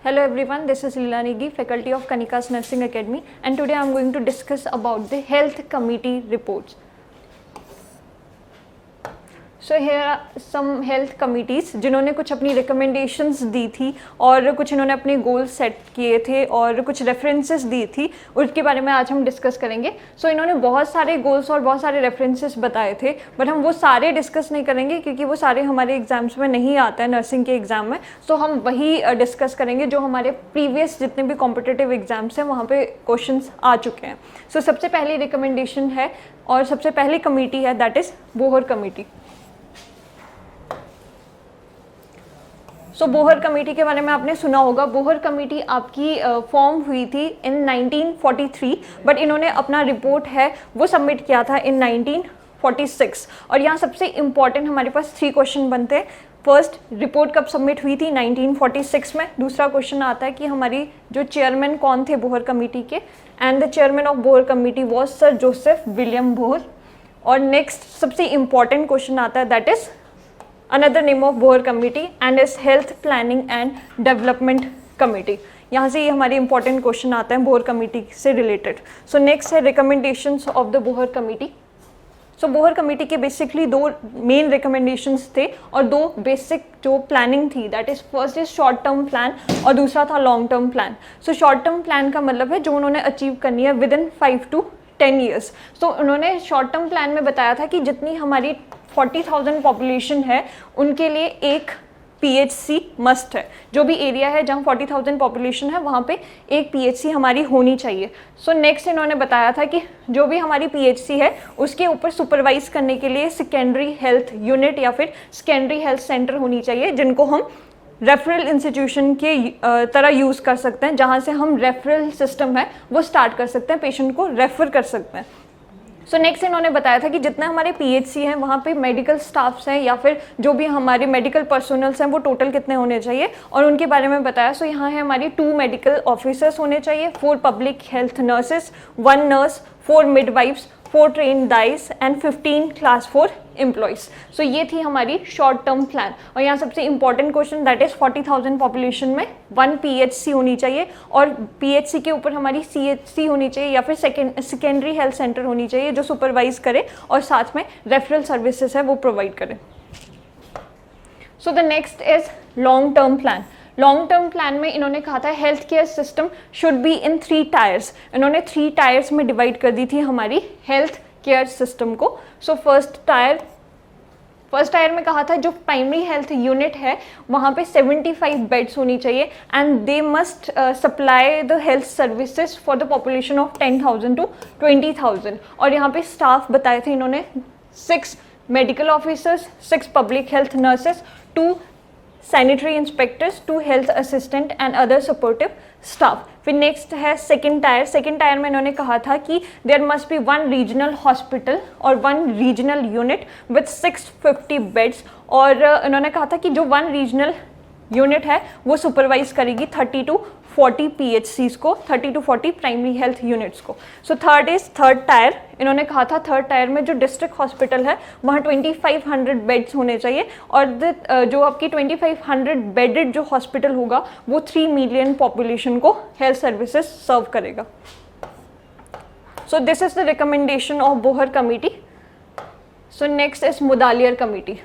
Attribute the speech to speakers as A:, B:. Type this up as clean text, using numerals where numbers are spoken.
A: Hello everyone, this is Leela Negi, faculty of Kanikas Nursing Academy, and today I am going to discuss about the health committee reports. So here are some health committees जिन्होंने कुछ अपनी recommendations दी थी और कुछ इन्होंने अपने goals set किए थे और कुछ references दी थी, उसके बारे में आज हम discuss करेंगे. So इन्होंने बहुत सारे goals और बहुत सारे references बताए थे, but हम वो सारे discuss नहीं करेंगे क्योंकि वो सारे हमारे exams में नहीं आता है, nursing के exam में. So हम वही discuss करेंगे जो हमारे previous जितने भी competitive exams हैं वहाँ पे questions आ चुके हैं. So सबसे पहली recommendation है और सबसे पहली committee है, that is Bohr committee. Bohr committee के बारे में आपने सुना होगा. बोहर कमेटी आपकी फॉर्म हुई थी इन 1943, बट इन्होंने अपना रिपोर्ट है वो सबमिट किया था इन 1946. और यहाँ सबसे इम्पॉर्टेंट हमारे पास 3 क्वेश्चन बनते हैं. फर्स्ट, रिपोर्ट कब सबमिट हुई थी? 1946 में. दूसरा क्वेश्चन आता है कि हमारी जो चेयरमैन कौन थे बोहर कमेटी के, and the chairman of Bohr committee was sir Joseph William Bohr. और नेक्स्ट सबसे इम्पॉर्टेंट क्वेश्चन आता है, that is another name of Bohr committee and is health planning and development committee. यहाँ से ये हमारे important question आता है बोहर कमेटी से related. So next है recommendations of the Bohr committee. So Bohr committee के basically 2 main recommendations थे और 2 basic जो planning थी, that is first is short term plan और दूसरा था long term plan. So short term plan का मतलब है जो उन्होंने achieve करनी है within 5 to 10 years. So उन्होंने short term plan में बताया था कि जितनी हमारी 40,000 पॉपुलेशन है उनके लिए एक PHC मस्ट है. जो भी एरिया है जहाँ 40,000 पॉपुलेशन है वहाँ पे एक PHC हमारी होनी चाहिए. सो नेक्स्ट इन्होंने बताया था कि जो भी हमारी PHC है उसके ऊपर सुपरवाइज करने के लिए सेकेंडरी हेल्थ यूनिट या फिर सेकेंडरी हेल्थ सेंटर होनी चाहिए, जिनको हम रेफरल इंस्टीट्यूशन के तरह यूज़ कर सकते हैं, जहाँ से हम रेफरल सिस्टम है वो स्टार्ट कर सकते हैं, पेशेंट को रेफर कर सकते हैं. सो नेक्स्ट इन्होंने बताया था कि जितना हमारे PHC हैं वहाँ पे मेडिकल स्टाफ्स हैं या फिर जो भी हमारे मेडिकल पर्सनल्स हैं वो टोटल कितने होने चाहिए और उनके बारे में बताया. सो यहाँ है हमारी 2 मेडिकल ऑफिसर्स होने चाहिए, 4 public health nurses, 1 nurse, 4 midwives, 4 trained dais and 15 class 4 employees. So ये थी हमारी शॉर्ट टर्म प्लान. और यहाँ सबसे important question, that is 40,000 population में 1 PHC होनी चाहिए और PHC के ऊपर हमारी CHC होनी चाहिए या फिर सेकेंडरी हेल्थ सेंटर होनी चाहिए जो सुपरवाइज करे और साथ में रेफरल सर्विसेज है वो प्रोवाइड करे. So the next is long term plan. Long term plan में इन्होंने कहा था health care system should be in 3 tyres. इन्होंने 3 टायर्स में डिवाइड कर दी थी हमारी हेल्थ केयर सिस्टम को. सो फर्स्ट टायर में कहा था जो प्राइमरी हेल्थ यूनिट है वहाँ पे 75 बेड्स होनी चाहिए and they must supply the health services for the population of 10,000 to 20,000. और यहाँ पे स्टाफ बताए थे इन्होंने 6 medical officers, 6 public health nurses, 2 sanitary inspectors, 2 health assistant and other supportive staff. फिर नेक्स्ट है सेकंड टायर में इन्होंने कहा था कि there must be 1 regional hospital और 1 रीजनल यूनिट विथ 650 बेड्स. और इन्होंने कहा था कि जो 1 रीजनल यूनिट है वो सुपरवाइज करेगी 30 to 40 PHCs को, 30 to 40 प्राइमरी हेल्थ यूनिट्स को. So third tier. इन्होंने कहा था थर्ड टायर में जो डिस्ट्रिक्ट हॉस्पिटल है वहाँ 2500 बेड्स होने चाहिए और जो आपकी 2500 बेडेड जो हॉस्पिटल होगा वो 3 मिलियन पॉपुलेशन को हेल्थ सर्विसेज सर्व करेगा. So this is the recommendation of Bohr committee. So next is Mudaliar committee.